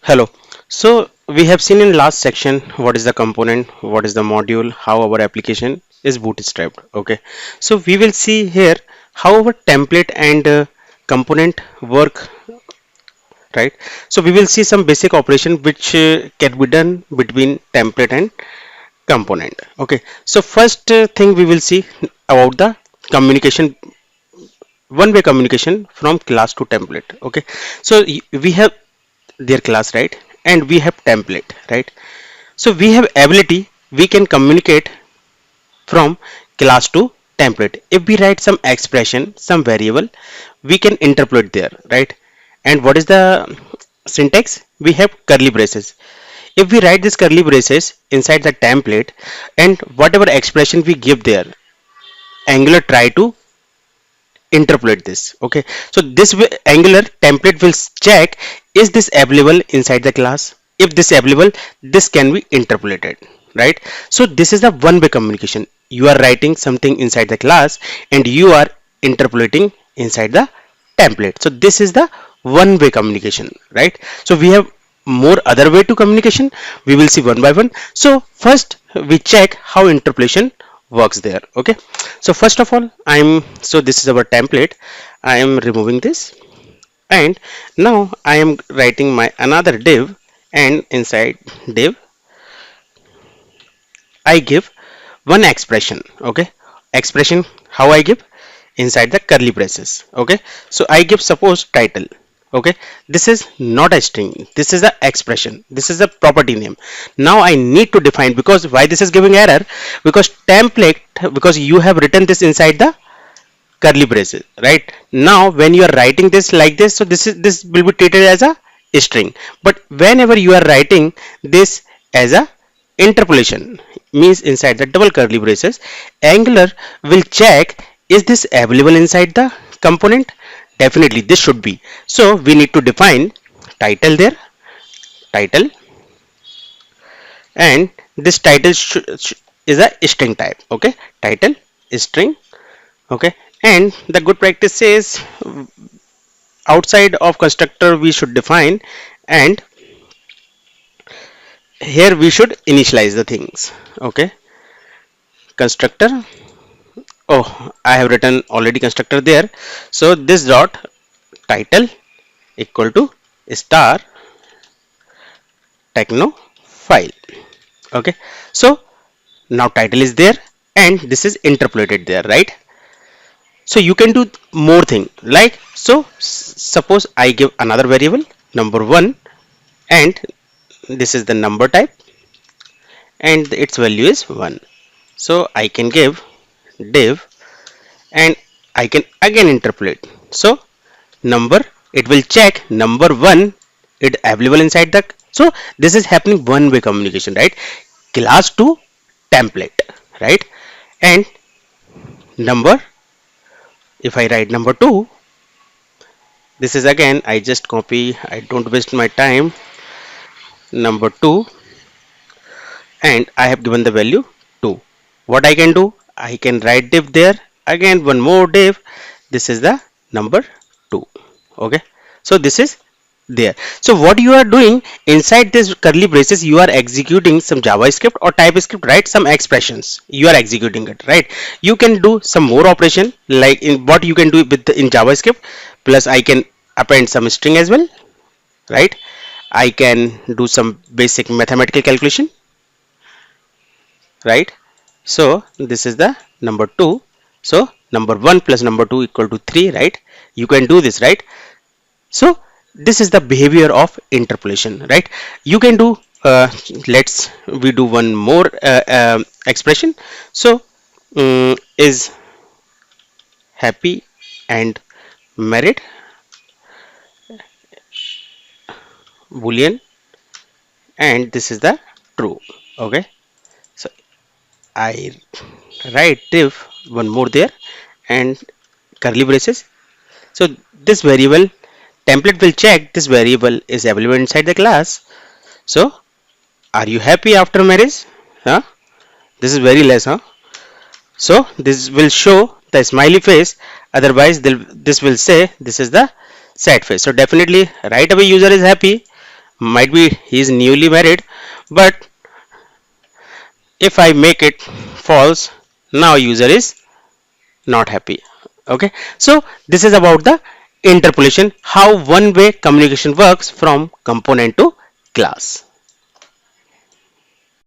Hello. So we have seen in last section what is the component, what is the module, how our application is bootstrapped. Okay. So we will see here how our template and component work, right? So we will see some basic operation which can be done between template and component. Okay. So first thing we will see about the communication, one-way communication from class to template. Okay. So we have their class, right, and we have template, right. So we have ability, we can communicate from class to template. If we write some expression, some variable, we can interpolate there, right. And what is the syntax? We have curly braces. If we write this curly braces inside the template, and whatever expression we give there, Angular try to interpolate this. Okay, so this way Angular template will check, is this available inside the class? If this available, this can be interpolated, right. So this is the one way communication. You are writing something inside the class and you are interpolating inside the template. So this is the one way communication, right. So we have more other way to communication, we will see one by one. So first we check how interpolation works there. Okay, so first of all, so this is our template. I am removing this, and now I am writing my another div, and inside div I give one expression. Okay, expression, how I give? Inside the curly braces. Okay, so I give suppose title. Okay, this is not a string, this is the expression, this is a property name. Now I need to define, because why this is giving error? Because template, because you have written this inside the curly braces, right. Now when you are writing this like this, so this will be treated as a string. But whenever you are writing this as a interpolation, means inside the double curly braces, Angular will check, is this available inside the component? Definitely this should be. So we need to define title there, title, and this title is a string type. Okay, title is string. Okay, and the good practice says outside of constructor we should define, and here we should initialize the things. Okay, constructor, oh, I have written already constructor there. So this dot title equal to star Technophile. Okay, so now title is there and this is interpolated there, right. So you can do more thing, like, so suppose I give another variable number one, and this is the number type, and its value is 1. So I can give div, and I can again interpolate. So number, it will check number 1, it available inside the. So this is happening one way communication, right, class to template, right. And number, if I write number 2, this is again, I just copy, I don't waste my time, number 2, and I have given the value 2. What I can do? I can write div there, again one more div, this is the number 2. Okay, so this is there. So what you are doing inside this curly braces, you are executing some JavaScript or TypeScript, right, some expressions you are executing it, right. You can do some more operation, like in what you can do with in JavaScript, plus I can append some string as well, right. I can do some basic mathematical calculation, right. So this is the number 2. So number 1 plus number 2 equal to 3, right. You can do this, right. So this is the behavior of interpolation, right. You can do let's we do one more expression. So is happy and married, boolean, and this is the true. Okay, so I write div one more there and curly braces. So this variable template will check this variable is available inside the class. So are you happy after marriage? Huh? This is very less, huh? So this will show the smiley face, otherwise this will say this is the sad face. So definitely right away user is happy, Might be he's newly married, but if I make it false, now user is not happy. Okay, so this is about the interpolation, how one way communication works from component to class.